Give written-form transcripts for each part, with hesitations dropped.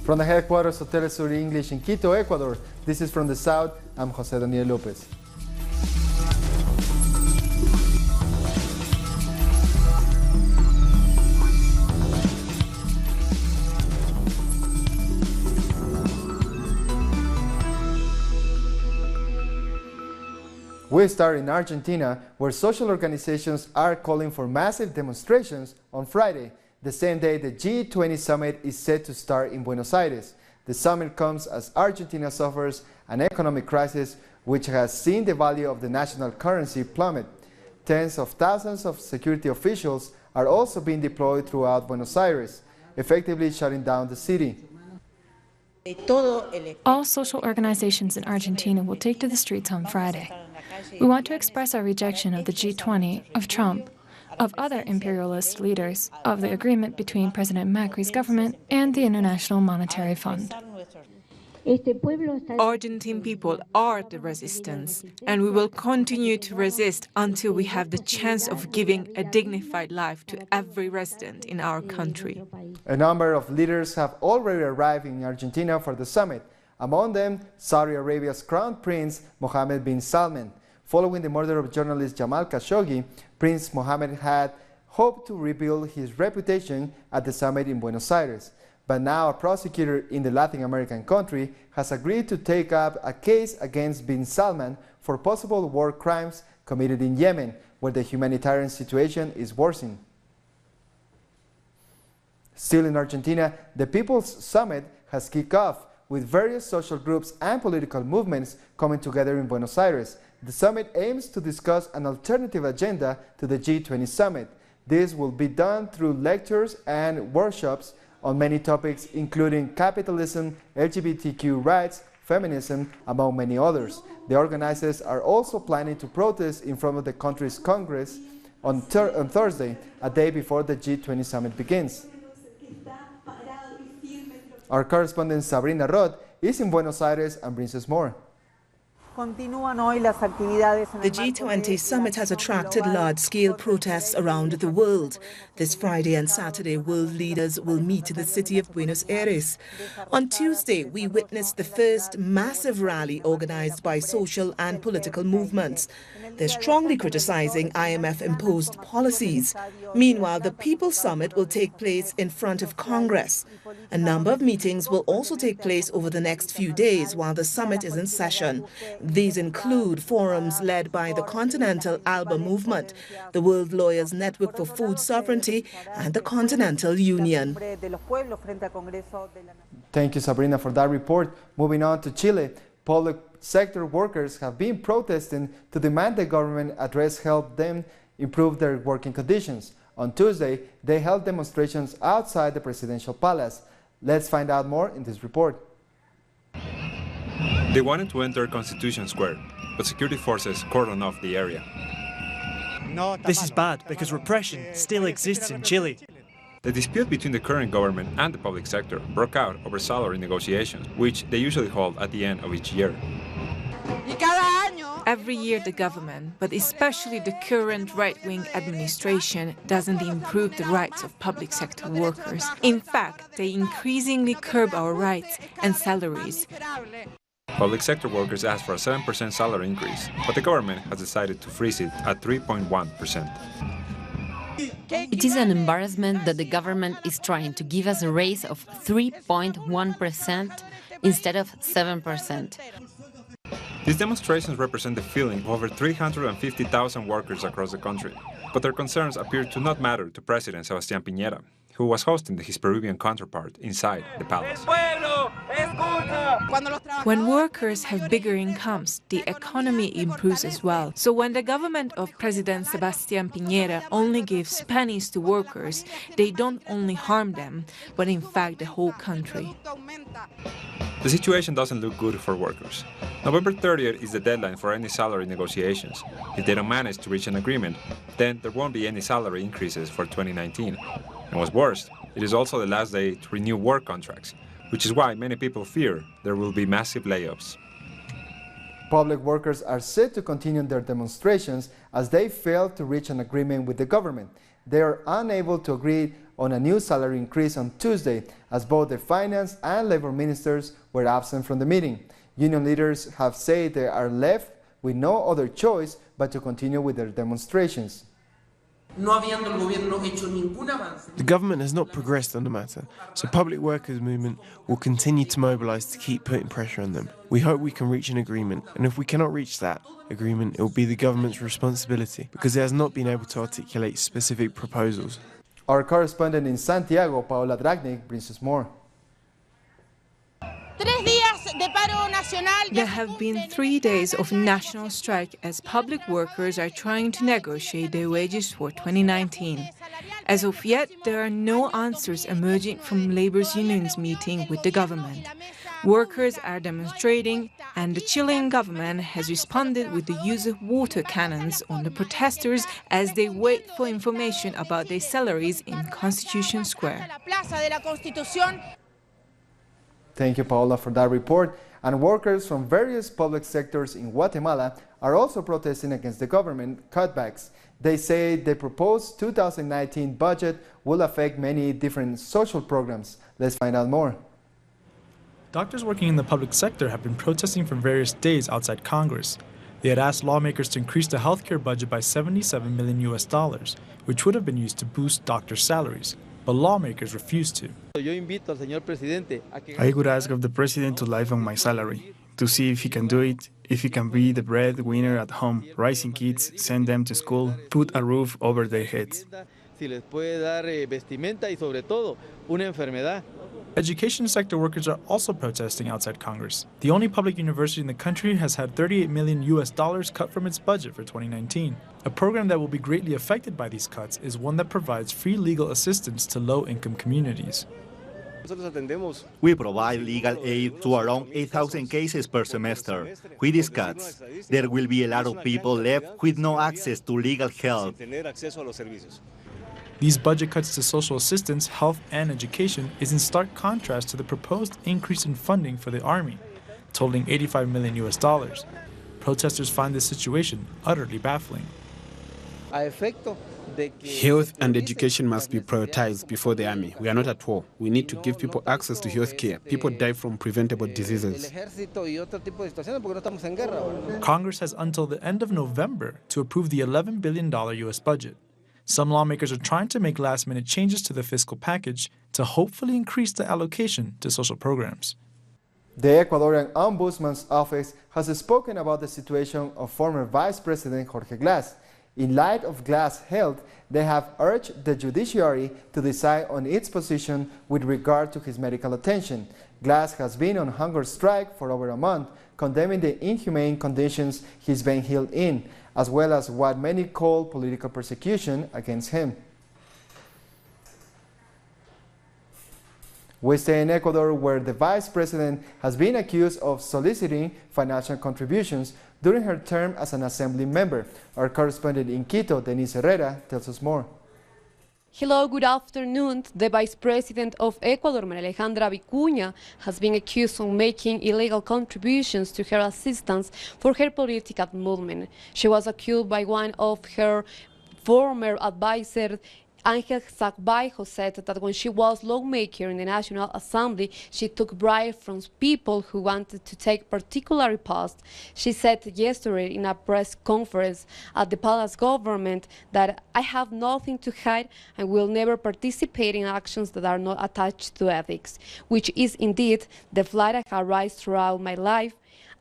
From the headquarters of Telesur English in Quito, Ecuador, this is From the South. I'm Jose Daniel Lopez. We start in Argentina, where social organizations are calling for massive demonstrations on Friday, the same day the G20 Summit is set to start in Buenos Aires. The summit comes as Argentina suffers an economic crisis which has seen the value of the national currency plummet. Tens of thousands of security officials are also being deployed throughout Buenos Aires, effectively shutting down the city. All social organizations in Argentina will take to the streets on Friday. We want to express our rejection of the G20, of Trump, of other imperialist leaders, of the agreement between President Macri's government and the International Monetary Fund. Argentine people are the resistance, and we will continue to resist until we have the chance of giving a dignified life to every resident in our country. A number of leaders have already arrived in Argentina for the summit, among them Saudi Arabia's Crown Prince Mohammed bin Salman. Following the murder of journalist Jamal Khashoggi, Prince Mohammed had hoped to rebuild his reputation at the summit in Buenos Aires. But now a prosecutor in the Latin American country has agreed to take up a case against bin Salman for possible war crimes committed in Yemen, where the humanitarian situation is worsening. Still in Argentina, the People's Summit has kicked off, with various social groups and political movements coming together in Buenos Aires. The summit aims to discuss an alternative agenda to the G20 Summit. This will be done through lectures and workshops on many topics, including capitalism, LGBTQ rights, feminism, among many others. The organizers are also planning to protest in front of the country's Congress on Thursday, a day before the G20 Summit begins. Our correspondent Sabrina Roth is in Buenos Aires and brings us more. The G20 Summit has attracted large-scale protests around the world. This Friday and Saturday, world leaders will meet in the city of Buenos Aires. On Tuesday, we witnessed the first massive rally organized by social and political movements. They're strongly criticizing IMF-imposed policies. Meanwhile, the People's Summit will take place in front of Congress. A number of meetings will also take place over the next few days while the summit is in session. These include forums led by the Continental ALBA Movement, the World Lawyers Network for Food Sovereignty, and the Continental Union. Thank you, Sabrina, for that report. Moving on to Chile, public sector workers have been protesting to demand the government help them improve their working conditions. On Tuesday, they held demonstrations outside the presidential palace. Let's find out more in this report. They wanted to enter Constitution Square, but security forces cordoned off the area. This is bad because repression still exists in Chile. The dispute between the current government and the public sector broke out over salary negotiations, which they usually hold at the end of each year. Every year the government, but especially the current right-wing administration, doesn't improve the rights of public sector workers. In fact, they increasingly curb our rights and salaries. Public sector workers asked for a 7% salary increase, but the government has decided to freeze it at 3.1%. It is an embarrassment that the government is trying to give us a raise of 3.1% instead of 7%. These demonstrations represent the feeling of over 350,000 workers across the country, but their concerns appear to not matter to President Sebastián Piñera, who was hosting his Peruvian counterpart inside the palace. When workers have bigger incomes, the economy improves as well. So when the government of President Sebastián Piñera only gives pennies to workers, they don't only harm them, but in fact the whole country. The situation doesn't look good for workers. November 30th is the deadline for any salary negotiations. If they don't manage to reach an agreement, then there won't be any salary increases for 2019. And what's worse, it is also the last day to renew work contracts, which is why many people fear there will be massive layoffs. Public workers are set to continue their demonstrations as they fail to reach an agreement with the government. They are unable to agree on a new salary increase on Tuesday, as both the finance and labor ministers were absent from the meeting. Union leaders have said they are left with no other choice but to continue with their demonstrations. The government has not progressed on the matter, so public workers' movement will continue to mobilise to keep putting pressure on them. We hope we can reach an agreement, and if we cannot reach that agreement, it will be the government's responsibility, because it has not been able to articulate specific proposals. Our correspondent in Santiago, Paola Dragnik, brings us more. There have been 3 days of national strike as public workers are trying to negotiate their wages for 2019. As of yet, there are no answers emerging from labor's unions meeting with the government. Workers are demonstrating, and the Chilean government has responded with the use of water cannons on the protesters as they wait for information about their salaries in Constitution Square. Thank you, Paola, for that report. And workers from various public sectors in Guatemala are also protesting against the government cutbacks. They say the proposed 2019 budget will affect many different social programs. Let's find out more. Doctors working in the public sector have been protesting for various days outside Congress. They had asked lawmakers to increase the healthcare budget by $77 million, which would have been used to boost doctors' salaries. But lawmakers refused to. I would ask of the president to live on my salary, to see if he can do it, if he can be the breadwinner at home, raising kids, send them to school, put a roof over their heads. Education sector workers are also protesting outside Congress. The only public university in the country has had $38 million cut from its budget for 2019. A program that will be greatly affected by these cuts is one that provides free legal assistance to low-income communities. We provide legal aid to around 8,000 cases per semester. With these cuts, there will be a lot of people left with no access to legal help. These budget cuts to social assistance, health, and education is in stark contrast to the proposed increase in funding for the Army, totaling $85 million. Protesters find this situation utterly baffling. Health and education must be prioritized before the army. We are not at war. We need to give people access to health care. People die from preventable diseases. Congress has until the end of November to approve the $11 billion U.S. budget. Some lawmakers are trying to make last-minute changes to the fiscal package to hopefully increase the allocation to social programs. The Ecuadorian Ombudsman's Office has spoken about the situation of former Vice President Jorge Glass. In light of Glass' health, they have urged the judiciary to decide on its position with regard to his medical attention. Glass has been on hunger strike for over a month, condemning the inhumane conditions he's been held in, as well as what many call political persecution against him. We stay in Ecuador, where the vice president has been accused of soliciting financial contributions during her term as an assembly member. Our correspondent in Quito, Denise Herrera, tells us more. Hello, good afternoon. The Vice President of Ecuador, María Alejandra Vicuña, has been accused of making illegal contributions to her assistance for her political movement. She was accused by one of her former advisors, Ángel Zacbaijo, said that when she was lawmaker in the National Assembly, she took bribes from people who wanted to take particular posts. She said yesterday in a press conference at the palace government that I have nothing to hide and will never participate in actions that are not attached to ethics, which is indeed the flight I have raised throughout my life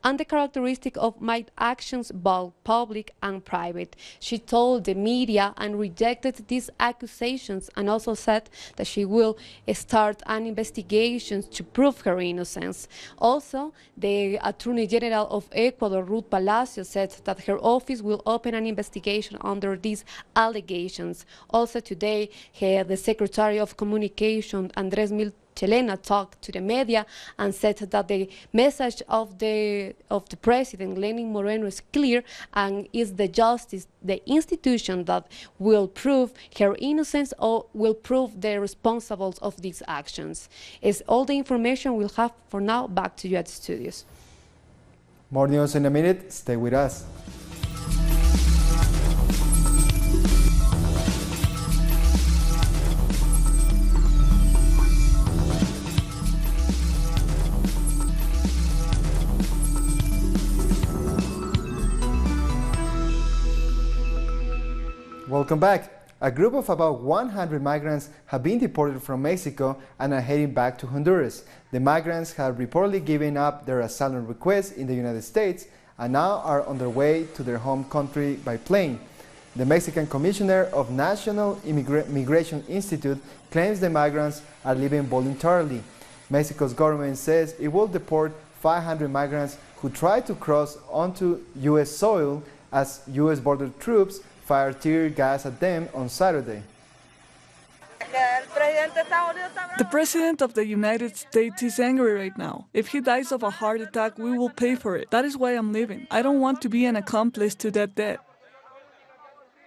and the characteristic of my actions, both public and private. She told the media and rejected these accusations, and also said that she will start an investigation to prove her innocence. Also, the Attorney General of Ecuador, Ruth Palacio, said that her office will open an investigation under these allegations. Also today, the Secretary of Communication, Andrés Chelena, talked to the media and said that the message of the president, Lenin Moreno, is clear and is the justice, the institution that will prove her innocence or will prove the responsibles of these actions. Is all the information we'll have for now. Back to you at the studios. More news in a minute. Stay with us. Welcome back. A group of about 100 migrants have been deported from Mexico and are heading back to Honduras. The migrants have reportedly given up their asylum requests in the United States and now are on their way to their home country by plane. The Mexican Commissioner of National Migration Institute claims the migrants are leaving voluntarily. Mexico's government says it will deport 500 migrants who try to cross onto U.S. soil as U.S. border troops fired tear gas at them on Saturday. The President of the United States is angry right now. If he dies of a heart attack, we will pay for it. That is why I'm leaving. I don't want to be an accomplice to that debt.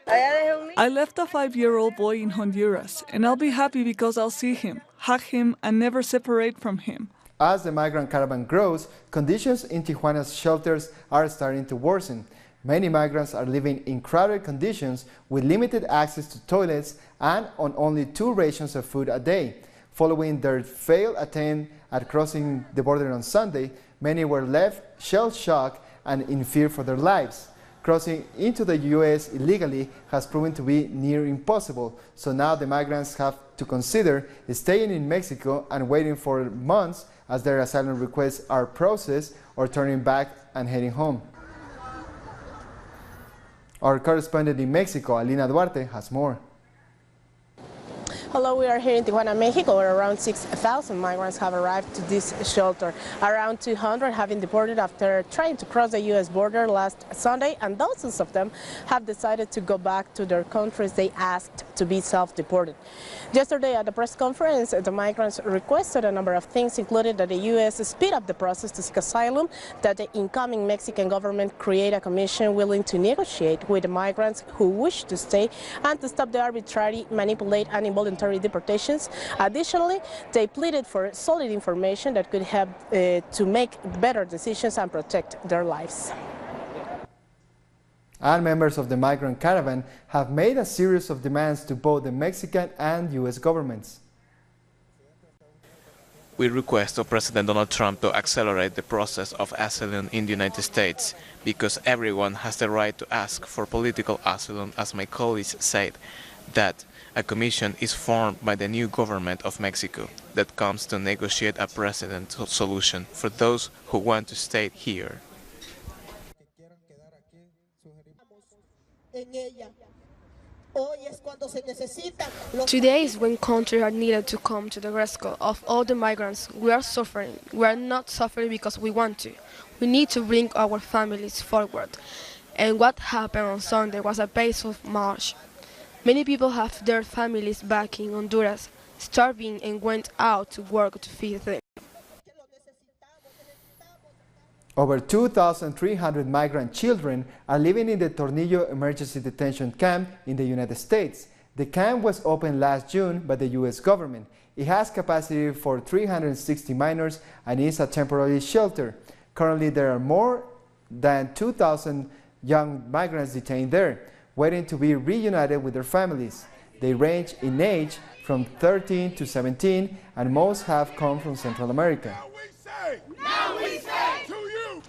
I left a 5-year-old boy in Honduras, and I'll be happy because I'll see him, hug him, and never separate from him. As the migrant caravan grows, conditions in Tijuana's shelters are starting to worsen. Many migrants are living in crowded conditions with limited access to toilets and on only 2 rations of food a day. Following their failed attempt at crossing the border on Sunday, many were left shell-shocked and in fear for their lives. Crossing into the U.S. illegally has proven to be near impossible, so now the migrants have to consider staying in Mexico and waiting for months as their asylum requests are processed or turning back and heading home. Our correspondent in Mexico, Alina Duarte, has more. Hello, we are here in Tijuana, Mexico, where around 6,000 migrants have arrived to this shelter. Around 200 have been deported after trying to cross the U.S. border last Sunday, and dozens of them have decided to go back to their countries they asked to be self-deported. Yesterday at the press conference, the migrants requested a number of things, including that the U.S. speed up the process to seek asylum, that the incoming Mexican government create a commission willing to negotiate with the migrants who wish to stay, and to stop the arbitrary, manipulate, and involuntary deportations. Additionally, they pleaded for solid information that could help to make better decisions and protect their lives. And members of the migrant caravan have made a series of demands to both the Mexican and U.S. governments. We request of President Donald Trump to accelerate the process of asylum in the United States, because everyone has the right to ask for political asylum, as my colleagues said, that a commission is formed by the new government of Mexico that comes to negotiate a presidential solution for those who want to stay here. Today is when countries are needed to come to the rescue of all the migrants. We are suffering. We are not suffering because we want to. We need to bring our families forward. And what happened on Sunday was a peaceful march. Many people have their families back in Honduras, starving, and went out to work to feed them. Over 2,300 migrant children are living in the Tornillo Emergency Detention Camp in the United States. The camp was opened last June by the U.S. government. It has capacity for 360 minors and is a temporary shelter. Currently, there are more than 2,000 young migrants detained there, waiting to be reunited with their families. They range in age from 13 to 17, and most have come from Central America. Now we say to you.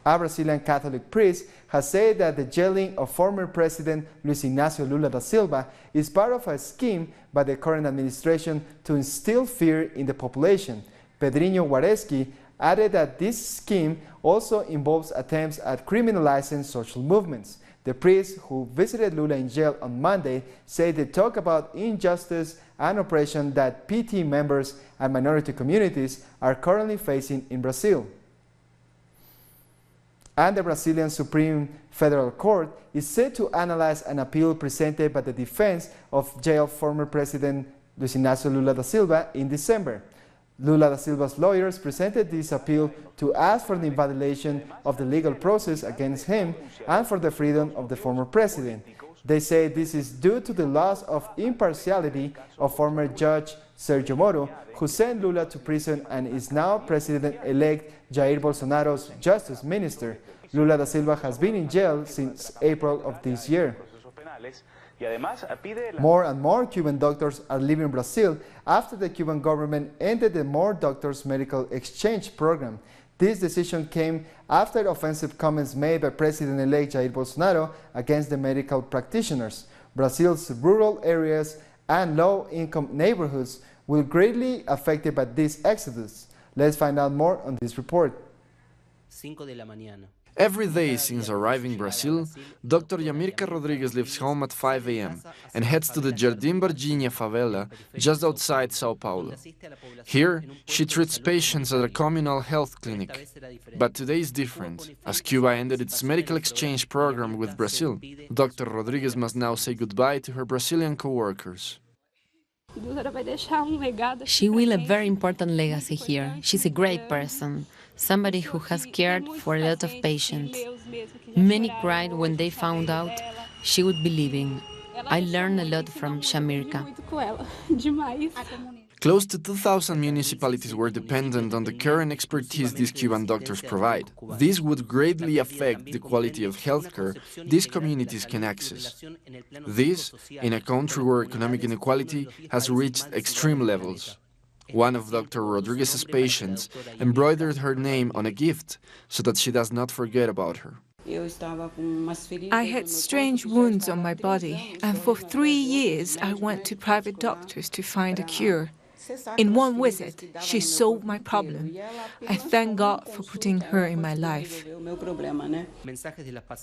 A Brazilian Catholic priest has said that the jailing of former President Luis Ignacio Lula da Silva is part of a scheme by the current administration to instill fear in the population. Pedrinho Wareski added that this scheme also involves attempts at criminalizing social movements. The priest, who visited Lula in jail on Monday, said they talk about injustice and oppression that PT members and minority communities are currently facing in Brazil. And the Brazilian Supreme Federal Court is set to analyze an appeal presented by the defense of jailed former President Luis Ignacio Lula da Silva in December. Lula da Silva's lawyers presented this appeal to ask for the invalidation of the legal process against him and for the freedom of the former president. They say this is due to the loss of impartiality of former Judge Sergio Moro, who sent Lula to prison and is now President-elect Jair Bolsonaro's Justice Minister. Lula da Silva has been in jail since April of this year. More and more Cuban doctors are leaving Brazil after the Cuban government ended the More Doctors Medical Exchange program. This decision came after offensive comments made by President-elect Jair Bolsonaro against the medical practitioners. Brazil's rural areas and low-income neighborhoods will greatly affected by this exodus. Let's find out more on this report. Every day since arriving in Brazil, Dr. Yamirka Rodriguez leaves home at 5 a.m. and heads to the Jardim Virginia favela just outside Sao Paulo. Here, she treats patients at a communal health clinic. But today is different. As Cuba ended its medical exchange program with Brazil, Dr. Rodriguez must now say goodbye to her Brazilian co-workers. She will leave a very important legacy here. She's a great person, somebody who has cared for a lot of patients. Many cried when they found out she would be leaving. I learned a lot from Yamirka. Close to 2,000 municipalities were dependent on the care and expertise these Cuban doctors provide. This would greatly affect the quality of healthcare these communities can access. This, in a country where economic inequality has reached extreme levels. One of Dr. Rodriguez's patients embroidered her name on a gift so that she does not forget about her. I had strange wounds on my body, and for 3 years I went to private doctors to find a cure. In one visit, she solved my problem. I thank God for putting her in my life.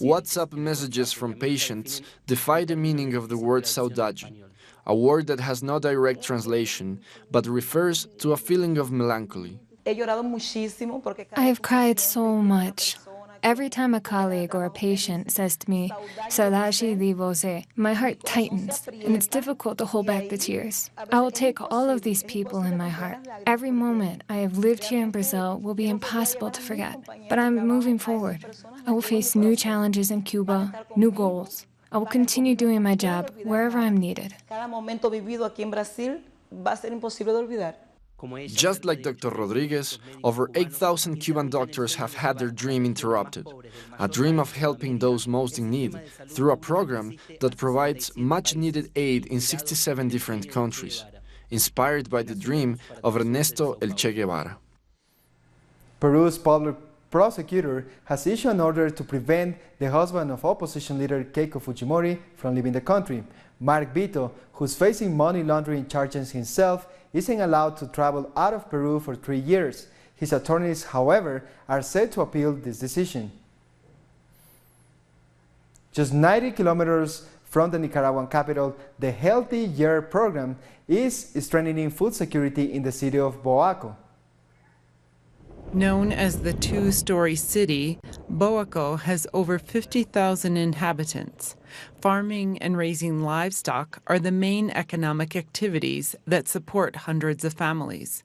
WhatsApp messages from patients defy the meaning of the word saudade, a word that has no direct translation, but refers to a feeling of melancholy. I have cried so much. Every time a colleague or a patient says to me, "Saudade de você," my heart tightens, and it's difficult to hold back the tears. I will take all of these people in my heart. Every moment I have lived here in Brazil will be impossible to forget, but I'm moving forward. I will face new challenges in Cuba, new goals. I will continue doing my job wherever I'm needed. Just like Dr. Rodriguez, over 8,000 Cuban doctors have had their dream interrupted, a dream of helping those most in need through a program that provides much-needed aid in 67 different countries, inspired by the dream of Ernesto El Che Guevara. Peru's public prosecutor has issued an order to prevent the husband of opposition leader Keiko Fujimori from leaving the country. Mark Vito, who's facing money laundering charges himself, isn't allowed to travel out of Peru for 3 years. His attorneys, however, are set to appeal this decision. Just 90 kilometers from the Nicaraguan capital, the Healthy Year program is strengthening food security in the city of Boaco. Known as the two-story city, Boaco has over 50,000 inhabitants. Farming and raising livestock are the main economic activities that support hundreds of families.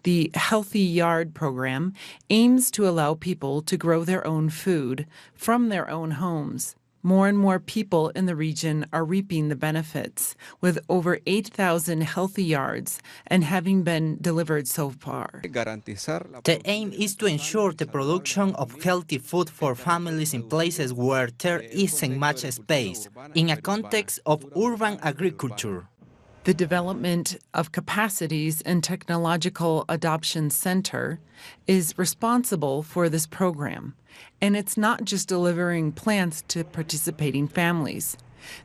The Healthy Yard program aims to allow people to grow their own food from their own homes. More and more people in the region are reaping the benefits, with over 8,000 healthy yards and having been delivered so far. The aim is to ensure the production of healthy food for families in places where there isn't much space, in a context of urban agriculture. The Development of Capacities and Technological Adoption Center is responsible for this program, and it's not just delivering plants to participating families.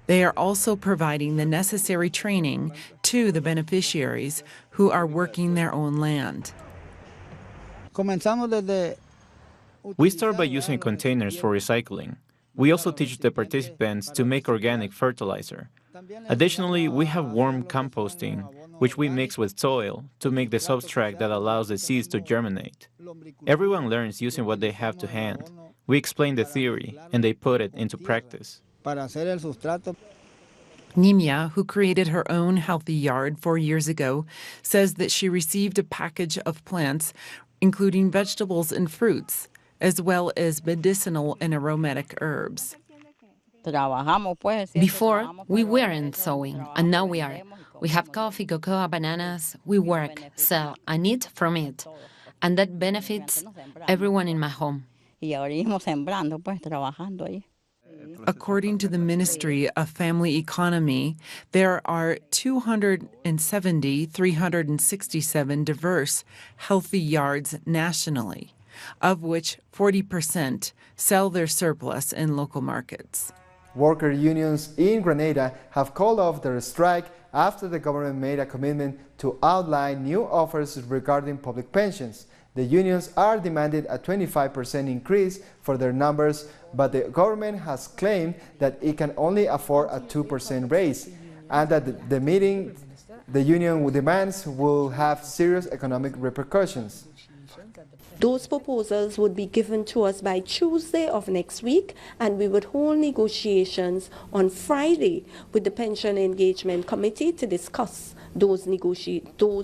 They are also providing the necessary training to the beneficiaries who are working their own land. We start by using containers for recycling. We also teach the participants to make organic fertilizer. Additionally, we have worm composting, which we mix with soil to make the substrate that allows the seeds to germinate. Everyone learns using what they have to hand. We explain the theory, and they put it into practice. Nimia, who created her own healthy yard 4 years ago, says that she received a package of plants, including vegetables and fruits, as well as medicinal and aromatic herbs. Before, we weren't sewing, and now we are. We have coffee, cocoa, bananas. We work, sell, and eat from it. And that benefits everyone in my home. According to the Ministry of Family Economy, there are 367 diverse healthy yards nationally, of which 40% sell their surplus in local markets. Worker unions in Grenada have called off their strike after the government made a commitment to outline new offers regarding public pensions. The unions are demanding a 25% increase for their numbers, but the government has claimed that it can only afford a 2% raise, and that the union demands will have serious economic repercussions. Those proposals would be given to us by Tuesday of next week, and we would hold negotiations on Friday with the Pension Engagement Committee to discuss those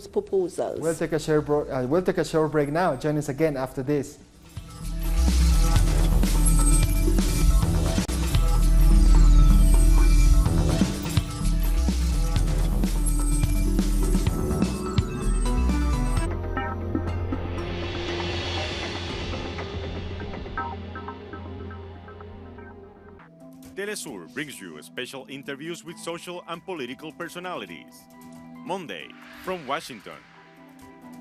proposals. We'll take a short break now. Join us again after this. Telesur brings you special interviews with social and political personalities. Monday, from Washington.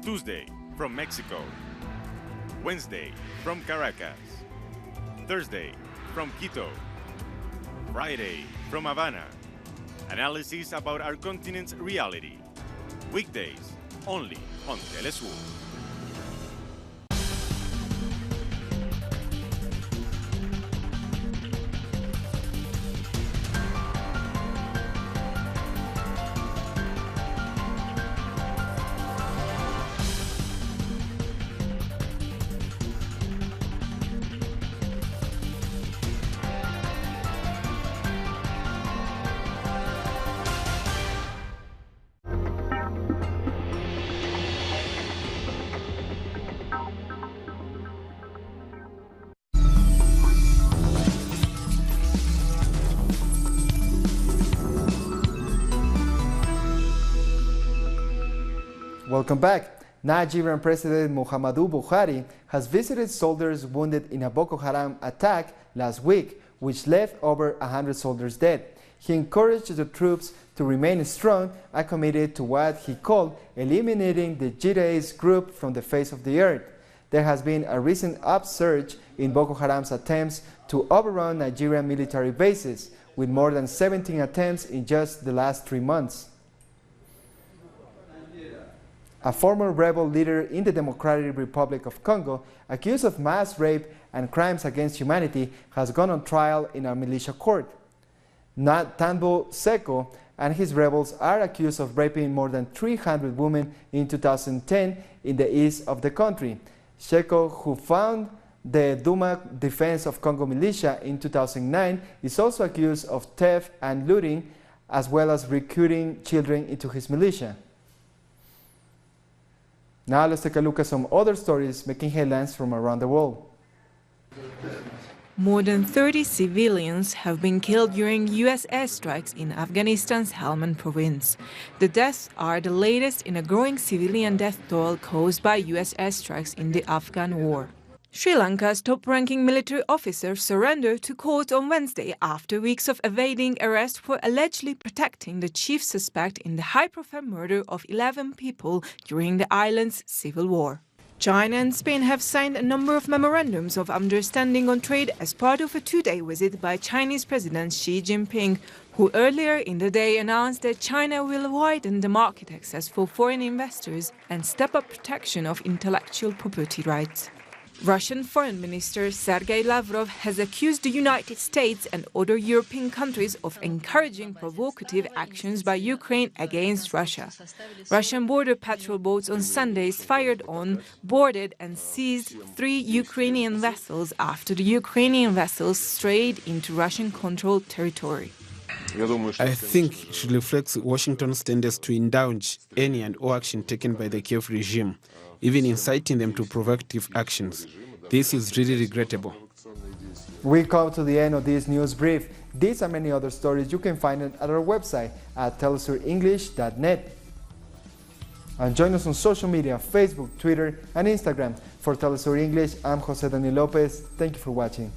Tuesday, from Mexico. Wednesday, from Caracas. Thursday, from Quito. Friday, from Havana. Analysis about our continent's reality. Weekdays, only on Telesur. Welcome back. Nigerian President Muhammadu Buhari has visited soldiers wounded in a Boko Haram attack last week, which left over 100 soldiers dead. He encouraged the troops to remain strong and committed to what he called eliminating the jihadist group from the face of the earth. There has been a recent upsurge in Boko Haram's attempts to overrun Nigerian military bases, with more than 17 attempts in just the last 3 months. A former rebel leader in the Democratic Republic of Congo, accused of mass rape and crimes against humanity, has gone on trial in a militia court. Tambo Seko and his rebels are accused of raping more than 300 women in 2010 in the east of the country. Seko, who founded the Duma Defense of Congo militia in 2009, is also accused of theft and looting, as well as recruiting children into his militia. Now let's take a look at some other stories making headlines from around the world. More than 30 civilians have been killed during U.S. airstrikes in Afghanistan's Helmand province. The deaths are the latest in a growing civilian death toll caused by U.S. airstrikes in the Afghan war. Sri Lanka's top-ranking military officer surrendered to court on Wednesday after weeks of evading arrest for allegedly protecting the chief suspect in the high-profile murder of 11 people during the island's civil war. China and Spain have signed a number of memorandums of understanding on trade as part of a two-day visit by Chinese President Xi Jinping, who earlier in the day announced that China will widen the market access for foreign investors and step up protection of intellectual property rights. Russian Foreign Minister Sergei Lavrov has accused the United States and other European countries of encouraging provocative actions by Ukraine against Russia. Russian border patrol boats on Sundays fired on, boarded and seized 3 Ukrainian vessels after the Ukrainian vessels strayed into Russian-controlled territory. I think it should reflect Washington's tendency to indulge any and all action taken by the Kiev regime, even inciting them to provocative actions. This is really regrettable. We come to the end of this news brief. These and many other stories you can find at our website at telesurenglish.net. And join us on social media, Facebook, Twitter, and Instagram. For Telesur English, I'm Jose Daniel Lopez. Thank you for watching.